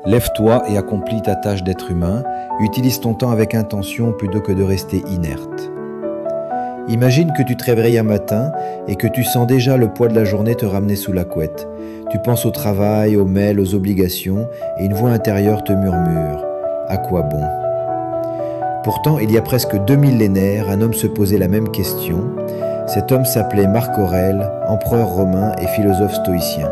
Lève-toi et accomplis ta tâche d'être humain. Utilise ton temps avec intention plutôt que de rester inerte. Imagine que tu te réveilles un matin et que tu sens déjà le poids de la journée te ramener sous la couette. Tu penses au travail, aux mails, aux obligations et une voix intérieure te murmure « À quoi bon ?» Pourtant, il y a presque 2 millénaires, un homme se posait la même question. Cet homme s'appelait Marc Aurèle, empereur romain et philosophe stoïcien.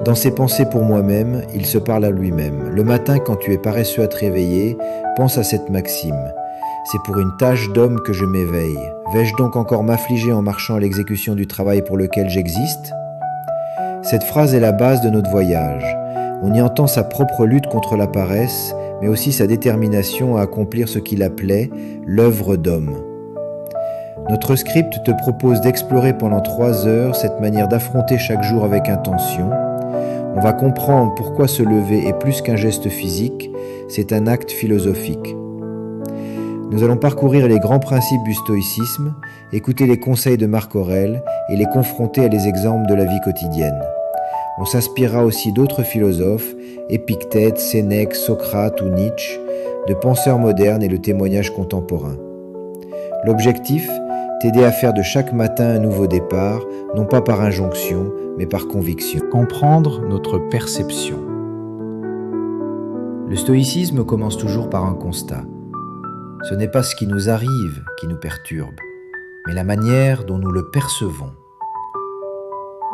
Dans ses pensées pour moi-même, il se parle à lui-même. Le matin, quand tu es paresseux à te réveiller, pense à cette maxime. C'est pour une tâche d'homme que je m'éveille. Vais-je donc encore m'affliger en marchant à l'exécution du travail pour lequel j'existe ? Cette phrase est la base de notre voyage. On y entend sa propre lutte contre la paresse, mais aussi sa détermination à accomplir ce qu'il appelait l'œuvre d'homme. Notre script te propose d'explorer pendant 3 heures cette manière d'affronter chaque jour avec intention. On va comprendre pourquoi se lever est plus qu'un geste physique, c'est un acte philosophique. Nous allons parcourir les grands principes du stoïcisme, écouter les conseils de Marc Aurèle et les confronter à les exemples de la vie quotidienne. On s'inspirera aussi d'autres philosophes, Épictète, Sénèque, Socrate ou Nietzsche, de penseurs modernes et de témoignages contemporains. L'objectif, t'aider à faire de chaque matin un nouveau départ, non pas par injonction, mais par conviction. Comprendre notre perception. Le stoïcisme commence toujours par un constat. Ce n'est pas ce qui nous arrive qui nous perturbe, mais la manière dont nous le percevons.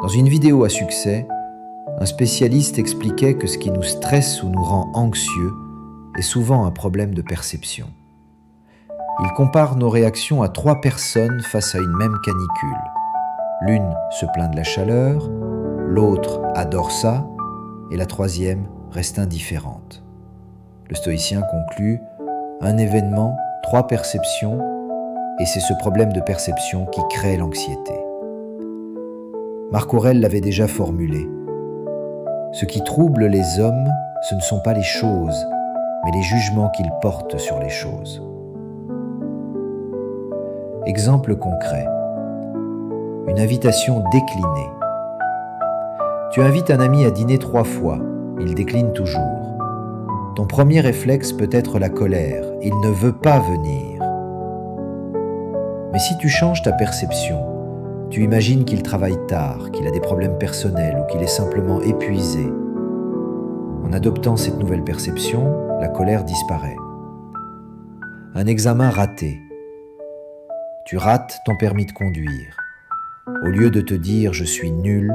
Dans une vidéo à succès, un spécialiste expliquait que ce qui nous stresse ou nous rend anxieux est souvent un problème de perception. Il compare nos réactions à 3 personnes face à une même canicule. L'une se plaint de la chaleur, l'autre adore ça, et la 3e reste indifférente. Le stoïcien conclut « Un événement, 3 perceptions, et c'est ce problème de perception qui crée l'anxiété. » Marc Aurèle l'avait déjà formulé. Ce qui trouble les hommes, ce ne sont pas les choses, mais les jugements qu'ils portent sur les choses. Exemple concret. Une invitation déclinée. Tu invites un ami à dîner 3 fois, il décline toujours. Ton premier réflexe peut être la colère, il ne veut pas venir. Mais si tu changes ta perception, tu imagines qu'il travaille tard, qu'il a des problèmes personnels ou qu'il est simplement épuisé. En adoptant cette nouvelle perception, la colère disparaît. Un examen raté. Tu rates ton permis de conduire. Au lieu de te dire « je suis nul »,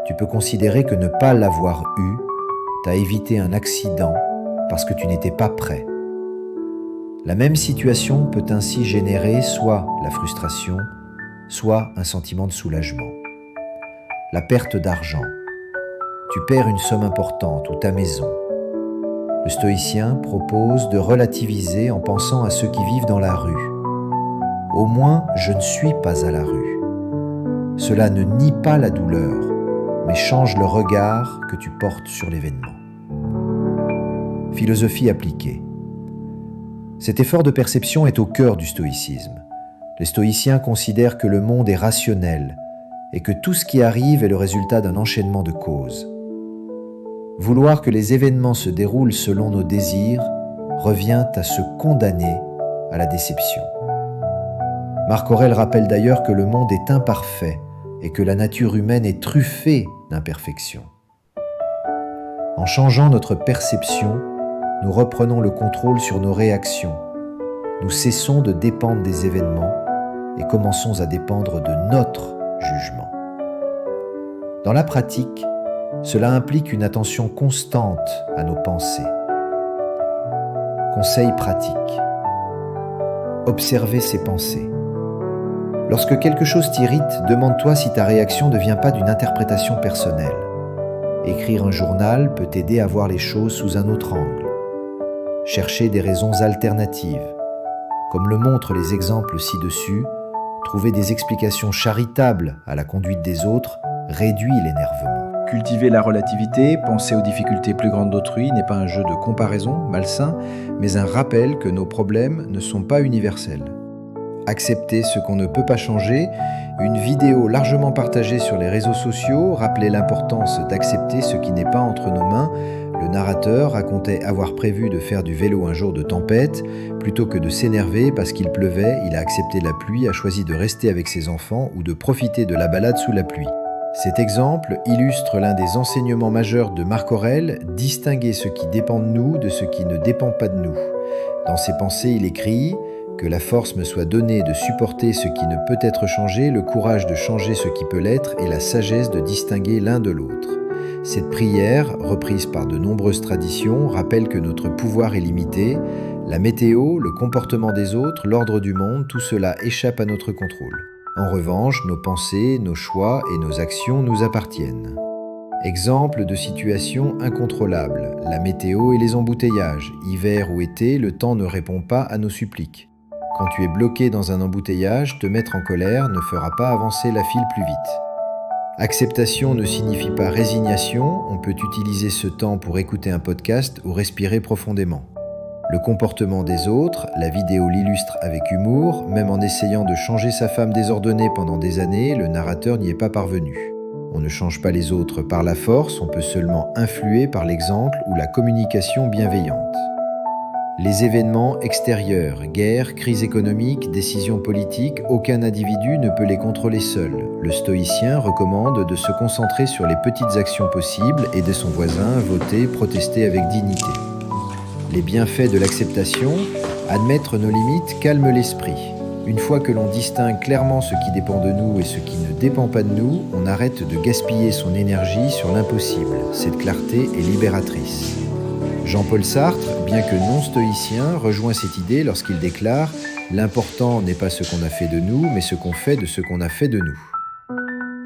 tu peux considérer que ne pas l'avoir eu t'a évité un accident parce que tu n'étais pas prêt. La même situation peut ainsi générer soit la frustration, soit un sentiment de soulagement. La perte d'argent. Tu perds une somme importante ou ta maison. Le stoïcien propose de relativiser en pensant à ceux qui vivent dans la rue. Au moins, je ne suis pas à la rue. Cela ne nie pas la douleur, mais change le regard que tu portes sur l'événement. Philosophie appliquée. Cet effort de perception est au cœur du stoïcisme. Les stoïciens considèrent que le monde est rationnel et que tout ce qui arrive est le résultat d'un enchaînement de causes. Vouloir que les événements se déroulent selon nos désirs revient à se condamner à la déception. Marc Aurèle rappelle d'ailleurs que le monde est imparfait et que la nature humaine est truffée d'imperfections. En changeant notre perception, nous reprenons le contrôle sur nos réactions. Nous cessons de dépendre des événements et commençons à dépendre de notre jugement. Dans la pratique, cela implique une attention constante à nos pensées. Conseil pratique. Observer ses pensées. Lorsque quelque chose t'irrite, demande-toi si ta réaction ne vient pas d'une interprétation personnelle. Écrire un journal peut t'aider à voir les choses sous un autre angle. Chercher des raisons alternatives. Comme le montrent les exemples ci-dessus, trouver des explications charitables à la conduite des autres réduit l'énervement. Cultiver la relativité, penser aux difficultés plus grandes d'autrui n'est pas un jeu de comparaison malsain, mais un rappel que nos problèmes ne sont pas universels. Accepter ce qu'on ne peut pas changer, une vidéo largement partagée sur les réseaux sociaux rappelait l'importance d'accepter ce qui n'est pas entre nos mains. Le narrateur racontait avoir prévu de faire du vélo un jour de tempête. Plutôt que de s'énerver parce qu'il pleuvait, il a accepté la pluie, a choisi de rester avec ses enfants ou de profiter de la balade sous la pluie. Cet exemple illustre l'un des enseignements majeurs de Marc Aurèle, distinguer ce qui dépend de nous de ce qui ne dépend pas de nous. Dans ses pensées, il écrit « Que la force me soit donnée de supporter ce qui ne peut être changé, le courage de changer ce qui peut l'être et la sagesse de distinguer l'un de l'autre. » Cette prière, reprise par de nombreuses traditions, rappelle que notre pouvoir est limité. La météo, le comportement des autres, l'ordre du monde, tout cela échappe à notre contrôle. En revanche, nos pensées, nos choix et nos actions nous appartiennent. Exemple de situation incontrôlable, la météo et les embouteillages. Hiver ou été, le temps ne répond pas à nos suppliques. Quand tu es bloqué dans un embouteillage, te mettre en colère ne fera pas avancer la file plus vite. Acceptation ne signifie pas résignation, on peut utiliser ce temps pour écouter un podcast ou respirer profondément. Le comportement des autres, la vidéo l'illustre avec humour, même en essayant de changer sa femme désordonnée pendant des années, le narrateur n'y est pas parvenu. On ne change pas les autres par la force, on peut seulement influer par l'exemple ou la communication bienveillante. Les événements extérieurs, guerre, crise économique, décisions politiques, aucun individu ne peut les contrôler seul. Le stoïcien recommande de se concentrer sur les petites actions possibles, aider son voisin, voter, protester avec dignité. Les bienfaits de l'acceptation, admettre nos limites calme l'esprit. Une fois que l'on distingue clairement ce qui dépend de nous et ce qui ne dépend pas de nous, on arrête de gaspiller son énergie sur l'impossible. Cette clarté est libératrice. Jean-Paul Sartre, bien que non stoïcien, rejoint cette idée lorsqu'il déclare « L'important n'est pas ce qu'on a fait de nous, mais ce qu'on fait de ce qu'on a fait de nous ».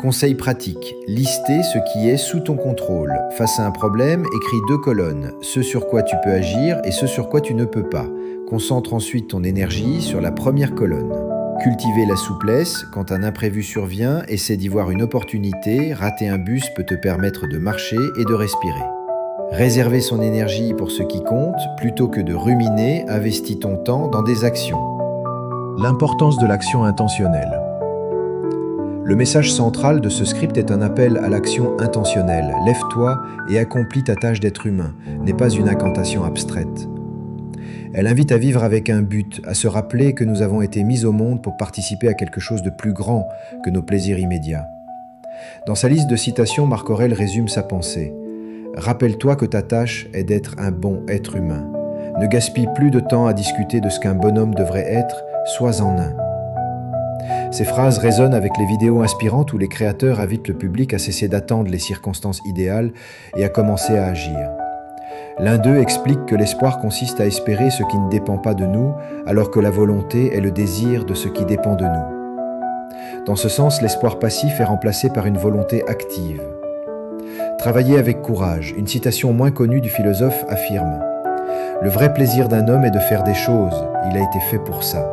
Conseil pratique, lister ce qui est sous ton contrôle. Face à un problème, écris 2 colonnes, ce sur quoi tu peux agir et ce sur quoi tu ne peux pas. Concentre ensuite ton énergie sur la première colonne. Cultiver la souplesse, quand un imprévu survient, essaie d'y voir une opportunité, rater un bus peut te permettre de marcher et de respirer. Réserver son énergie pour ce qui compte, plutôt que de ruminer, investis ton temps dans des actions. L'importance de l'action intentionnelle. Le message central de ce script est un appel à l'action intentionnelle. Lève-toi et accomplis ta tâche d'être humain, n'est pas une incantation abstraite. Elle invite à vivre avec un but, à se rappeler que nous avons été mis au monde pour participer à quelque chose de plus grand que nos plaisirs immédiats. Dans sa liste de citations, Marc Aurèle résume sa pensée. « Rappelle-toi que ta tâche est d'être un bon être humain. Ne gaspille plus de temps à discuter de ce qu'un bonhomme devrait être, sois-en un. » Ces phrases résonnent avec les vidéos inspirantes où les créateurs invitent le public à cesser d'attendre les circonstances idéales et à commencer à agir. L'un d'eux explique que l'espoir consiste à espérer ce qui ne dépend pas de nous, alors que la volonté est le désir de ce qui dépend de nous. Dans ce sens, l'espoir passif est remplacé par une volonté active. Travailler avec courage, une citation moins connue du philosophe affirme « Le vrai plaisir d'un homme est de faire des choses, il a été fait pour ça. »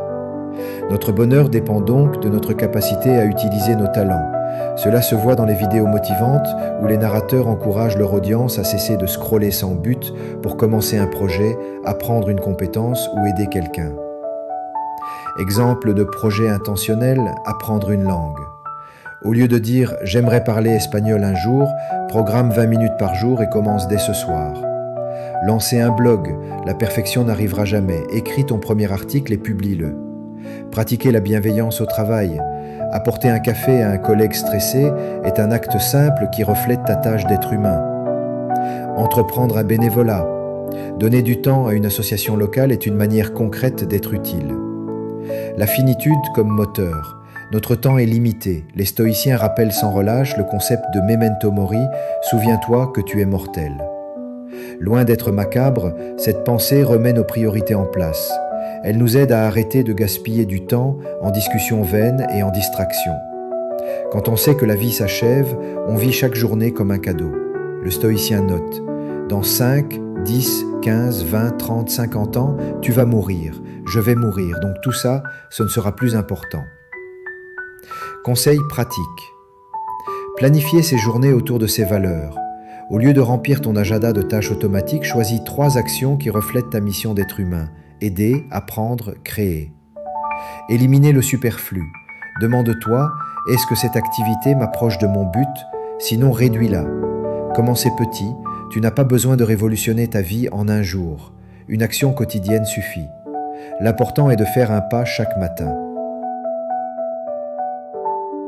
Notre bonheur dépend donc de notre capacité à utiliser nos talents. Cela se voit dans les vidéos motivantes où les narrateurs encouragent leur audience à cesser de scroller sans but pour commencer un projet, apprendre une compétence ou aider quelqu'un. Exemple de projet intentionnel, apprendre une langue. Au lieu de dire « j'aimerais parler espagnol un jour », programme 20 minutes par jour et commence dès ce soir. Lancer un blog, la perfection n'arrivera jamais. Écris ton premier article et publie-le. Pratiquer la bienveillance au travail. Apporter un café à un collègue stressé est un acte simple qui reflète ta tâche d'être humain. Entreprendre un bénévolat. Donner du temps à une association locale est une manière concrète d'être utile. La finitude comme moteur. Notre temps est limité. Les stoïciens rappellent sans relâche le concept de memento mori, souviens-toi que tu es mortel. Loin d'être macabre, cette pensée remet nos priorités en place. Elle nous aide à arrêter de gaspiller du temps en discussions vaines et en distractions. Quand on sait que la vie s'achève, on vit chaque journée comme un cadeau. Le stoïcien note « Dans 5, 10, 15, 20, 30, 50 ans, tu vas mourir. Je vais mourir, donc tout ça, ce ne sera plus important. » Conseil pratique. Planifier ses journées autour de ses valeurs. Au lieu de remplir ton agenda de tâches automatiques, choisis 3 actions qui reflètent ta mission d'être humain. Aider, apprendre, créer. Éliminer le superflu. Demande-toi, est-ce que cette activité m'approche de mon but? Sinon, réduis-la. Commencez petit, Tu n'as pas besoin de révolutionner ta vie en un jour. Une action quotidienne suffit. L'important est de faire un pas chaque matin.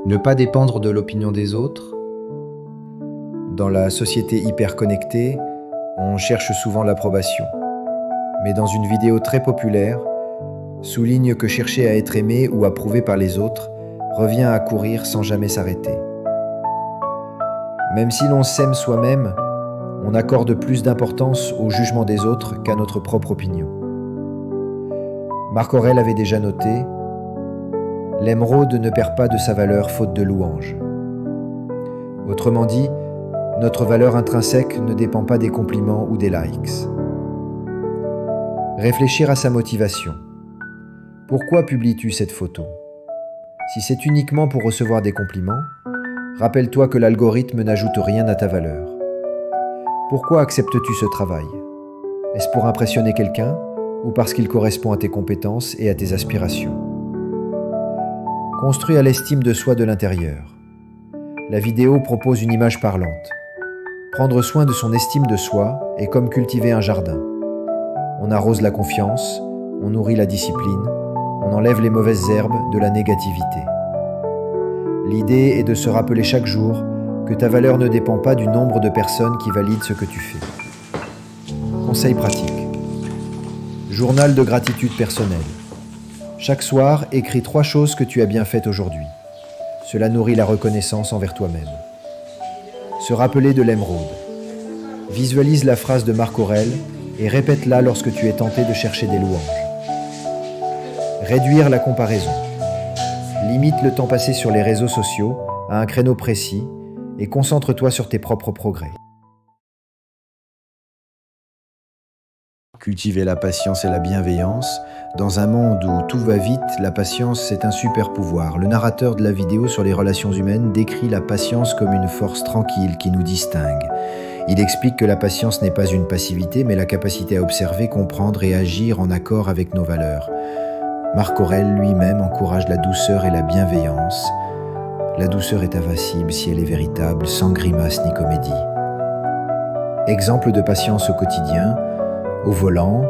Ne pas dépendre de l'opinion des autres. Dans la société hyper connectée, on cherche souvent l'approbation. Mais dans une vidéo très populaire, souligne que chercher à être aimé ou approuvé par les autres revient à courir sans jamais s'arrêter. Même si l'on s'aime soi-même, on accorde plus d'importance au jugement des autres qu'à notre propre opinion. Marc Aurèle avait déjà noté « L'émeraude ne perd pas de sa valeur faute de louanges ». Autrement dit, notre valeur intrinsèque ne dépend pas des compliments ou des likes. Réfléchir à sa motivation. Pourquoi publies-tu cette photo? Si c'est uniquement pour recevoir des compliments, rappelle-toi que l'algorithme n'ajoute rien à ta valeur. Pourquoi acceptes-tu ce travail? Est-ce pour impressionner quelqu'un ou parce qu'il correspond à tes compétences et à tes aspirations? Construire l'estime de soi de l'intérieur. La vidéo propose une image parlante. Prendre soin de son estime de soi est comme cultiver un jardin. On arrose la confiance, on nourrit la discipline, on enlève les mauvaises herbes de la négativité. L'idée est de se rappeler chaque jour que ta valeur ne dépend pas du nombre de personnes qui valident ce que tu fais. Conseil pratique. Journal de gratitude personnelle. Chaque soir, écris 3 choses que tu as bien faites aujourd'hui. Cela nourrit la reconnaissance envers toi-même. Se rappeler de l'émeraude. Visualise la phrase de Marc Aurèle et répète-la lorsque tu es tenté de chercher des louanges. Réduire la comparaison. Limite le temps passé sur les réseaux sociaux à un créneau précis et concentre-toi sur tes propres progrès. Cultiver la patience et la bienveillance. Dans un monde où tout va vite, la patience c'est un super pouvoir. Le narrateur de la vidéo sur les relations humaines décrit la patience comme une force tranquille qui nous distingue. Il explique que la patience n'est pas une passivité, mais la capacité à observer, comprendre et agir en accord avec nos valeurs. Marc Aurèle lui-même encourage la douceur et la bienveillance. La douceur est invincible si elle est véritable, sans grimace ni comédie. Exemple de patience au quotidien. Au volant,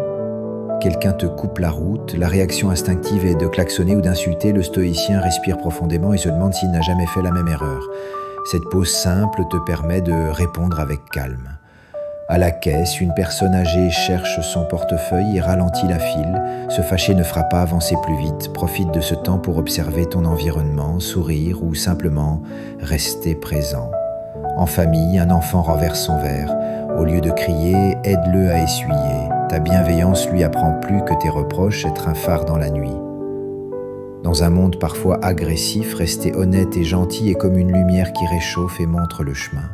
quelqu'un te coupe la route, la réaction instinctive est de klaxonner ou d'insulter, le stoïcien respire profondément et se demande s'il n'a jamais fait la même erreur. Cette pause simple te permet de répondre avec calme. À la caisse, une personne âgée cherche son portefeuille et ralentit la file. Se fâcher ne fera pas avancer plus vite. Profite de ce temps pour observer ton environnement, sourire ou simplement rester présent. En famille, un enfant renverse son verre. Au lieu de crier, aide-le à essuyer. Ta bienveillance lui apprend plus que tes reproches être un phare dans la nuit. Dans un monde parfois agressif, rester honnête et gentil est comme une lumière qui réchauffe et montre le chemin.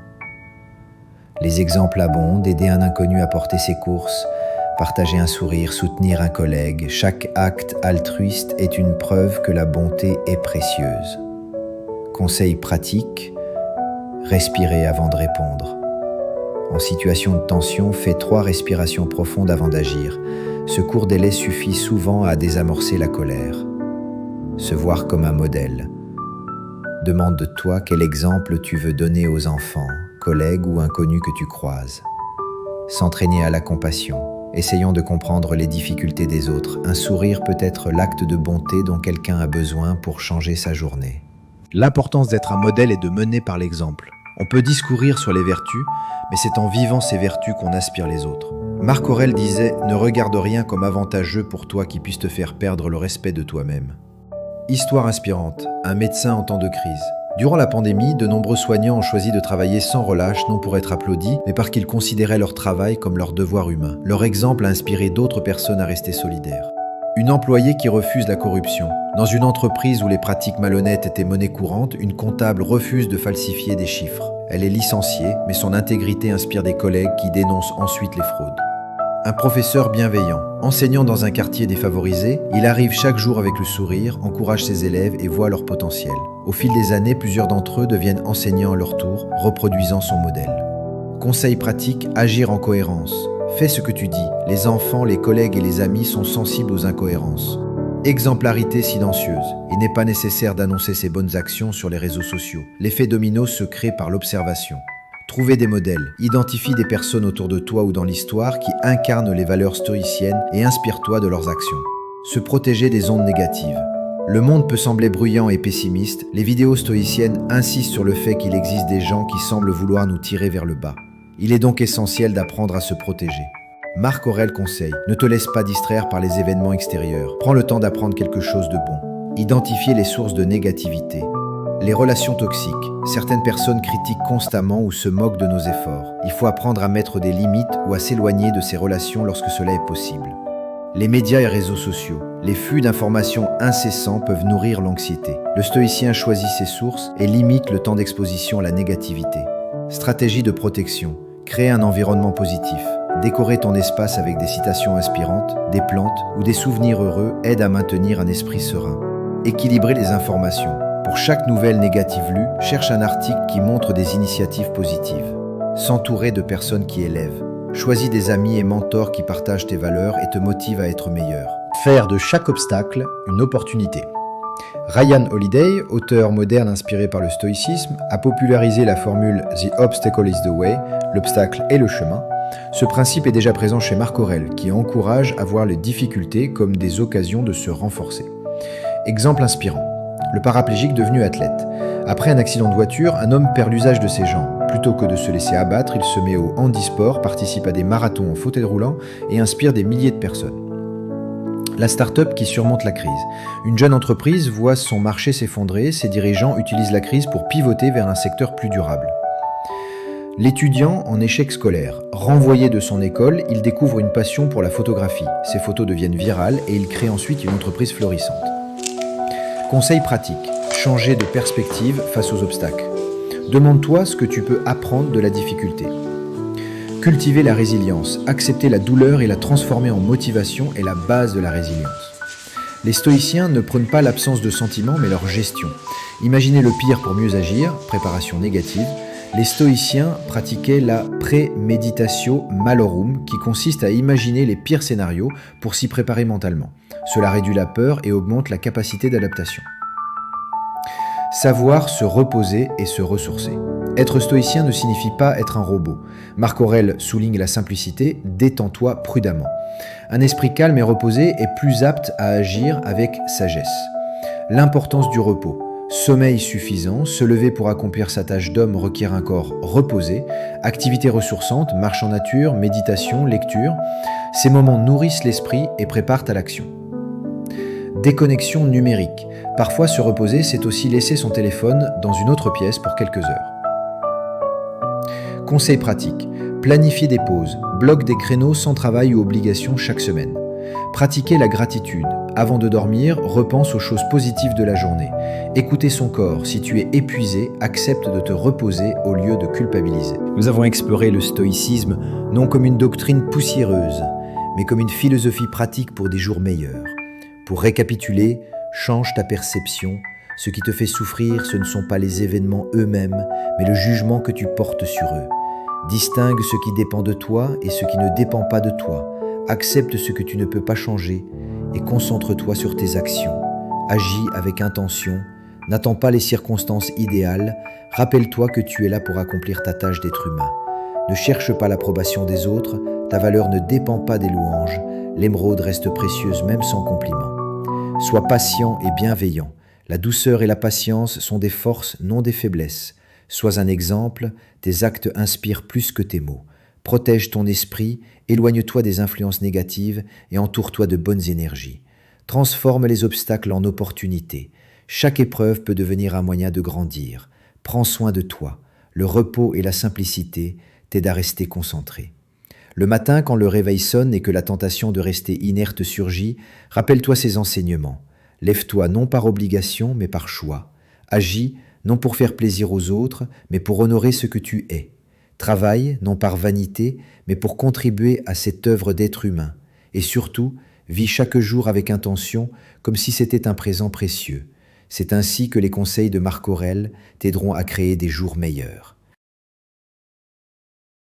Les exemples abondent, aider un inconnu à porter ses courses, partager un sourire, soutenir un collègue. Chaque acte altruiste est une preuve que la bonté est précieuse. Conseil pratique, respirer avant de répondre. En situation de tension, fais 3 respirations profondes avant d'agir. Ce court délai suffit souvent à désamorcer la colère. Se voir comme un modèle. Demande-toi quel exemple tu veux donner aux enfants, collègues ou inconnus que tu croises. S'entraîner à la compassion. Essayons de comprendre les difficultés des autres. Un sourire peut être l'acte de bonté dont quelqu'un a besoin pour changer sa journée. L'importance d'être un modèle est de mener par l'exemple. On peut discourir sur les vertus, mais c'est en vivant ces vertus qu'on inspire les autres. Marc Aurèle disait « Ne regarde rien comme avantageux pour toi qui puisse te faire perdre le respect de toi-même ». Histoire inspirante, un médecin en temps de crise. Durant la pandémie, de nombreux soignants ont choisi de travailler sans relâche, non pour être applaudis, mais parce qu'ils considéraient leur travail comme leur devoir humain. Leur exemple a inspiré d'autres personnes à rester solidaires. Une employée qui refuse la corruption. Dans une entreprise où les pratiques malhonnêtes étaient monnaie courante, une comptable refuse de falsifier des chiffres. Elle est licenciée, mais son intégrité inspire des collègues qui dénoncent ensuite les fraudes. Un professeur bienveillant. Enseignant dans un quartier défavorisé, il arrive chaque jour avec le sourire, encourage ses élèves et voit leur potentiel. Au fil des années, plusieurs d'entre eux deviennent enseignants à leur tour, reproduisant son modèle. Conseil pratique, agir en cohérence. Fais ce que tu dis. Les enfants, les collègues et les amis sont sensibles aux incohérences. Exemplarité silencieuse. Il n'est pas nécessaire d'annoncer ses bonnes actions sur les réseaux sociaux. L'effet domino se crée par l'observation. Trouver des modèles, identifie des personnes autour de toi ou dans l'histoire qui incarnent les valeurs stoïciennes et inspire-toi de leurs actions. Se protéger des ondes négatives. Le monde peut sembler bruyant et pessimiste, les vidéos stoïciennes insistent sur le fait qu'il existe des gens qui semblent vouloir nous tirer vers le bas. Il est donc essentiel d'apprendre à se protéger. Marc Aurèle conseille, ne te laisse pas distraire par les événements extérieurs, prends le temps d'apprendre quelque chose de bon. Identifier les sources de négativité. Les relations toxiques. Certaines personnes critiquent constamment ou se moquent de nos efforts. Il faut apprendre à mettre des limites ou à s'éloigner de ces relations lorsque cela est possible. Les médias et réseaux sociaux. Les flux d'informations incessants peuvent nourrir l'anxiété. Le stoïcien choisit ses sources et limite le temps d'exposition à la négativité. Stratégie de protection. Créer un environnement positif. Décorer ton espace avec des citations inspirantes, des plantes ou des souvenirs heureux aide à maintenir un esprit serein. Équilibrer les informations. Pour chaque nouvelle négative lue, cherche un article qui montre des initiatives positives. S'entourer de personnes qui élèvent. Choisis des amis et mentors qui partagent tes valeurs et te motivent à être meilleur. Faire de chaque obstacle une opportunité. Ryan Holiday, auteur moderne inspiré par le stoïcisme, a popularisé la formule « The obstacle is the way », l'obstacle est le chemin. Ce principe est déjà présent chez Marc Aurèle, qui encourage à voir les difficultés comme des occasions de se renforcer. Exemple inspirant. Le paraplégique devenu athlète. Après un accident de voiture, un homme perd l'usage de ses jambes. Plutôt que de se laisser abattre, il se met au handisport, participe à des marathons en fauteuil roulant et inspire des milliers de personnes. La start-up qui surmonte la crise. Une jeune entreprise voit son marché s'effondrer, ses dirigeants utilisent la crise pour pivoter vers un secteur plus durable. L'étudiant en échec scolaire. Renvoyé de son école, il découvre une passion pour la photographie. Ses photos deviennent virales et il crée ensuite une entreprise florissante. Conseil pratique. Changer de perspective face aux obstacles. Demande-toi ce que tu peux apprendre de la difficulté. Cultiver la résilience. Accepter la douleur et la transformer en motivation est la base de la résilience. Les stoïciens ne prônent pas l'absence de sentiments mais leur gestion. Imaginez le pire pour mieux agir, préparation négative. Les stoïciens pratiquaient la premeditatio malorum qui consiste à imaginer les pires scénarios pour s'y préparer mentalement. Cela réduit la peur et augmente la capacité d'adaptation. Savoir se reposer et se ressourcer. Être stoïcien ne signifie pas être un robot. Marc Aurèle souligne la simplicité, détends-toi prudemment. Un esprit calme et reposé est plus apte à agir avec sagesse. L'importance du repos. Sommeil suffisant, se lever pour accomplir sa tâche d'homme requiert un corps reposé, activités ressourçantes, marche en nature, méditation, lecture. Ces moments nourrissent l'esprit et préparent à l'action. Déconnexion numérique. Parfois, se reposer, c'est aussi laisser son téléphone dans une autre pièce pour quelques heures. Conseil pratique. Planifier des pauses. Bloque des créneaux sans travail ou obligation chaque semaine. Pratiquer la gratitude. Avant de dormir, repense aux choses positives de la journée. Écouter son corps. Si tu es épuisé, accepte de te reposer au lieu de culpabiliser. Nous avons exploré le stoïcisme non comme une doctrine poussiéreuse, mais comme une philosophie pratique pour des jours meilleurs. Pour récapituler, change ta perception. Ce qui te fait souffrir, ce ne sont pas les événements eux-mêmes, mais le jugement que tu portes sur eux. Distingue ce qui dépend de toi et ce qui ne dépend pas de toi. Accepte ce que tu ne peux pas changer et concentre-toi sur tes actions. Agis avec intention. N'attends pas les circonstances idéales. Rappelle-toi que tu es là pour accomplir ta tâche d'être humain. Ne cherche pas l'approbation des autres. Ta valeur ne dépend pas des louanges. L'émeraude reste précieuse même sans compliment. Sois patient et bienveillant. La douceur et la patience sont des forces, non des faiblesses. Sois un exemple, tes actes inspirent plus que tes mots. Protège ton esprit, éloigne-toi des influences négatives et entoure-toi de bonnes énergies. Transforme les obstacles en opportunités. Chaque épreuve peut devenir un moyen de grandir. Prends soin de toi. Le repos et la simplicité t'aident à rester concentré. Le matin, quand le réveil sonne et que la tentation de rester inerte surgit, rappelle-toi ces enseignements. Lève-toi non par obligation, mais par choix. Agis non pour faire plaisir aux autres, mais pour honorer ce que tu es. Travaille non par vanité, mais pour contribuer à cette œuvre d'être humain. Et surtout, vis chaque jour avec intention, comme si c'était un présent précieux. C'est ainsi que les conseils de Marc Aurèle t'aideront à créer des jours meilleurs.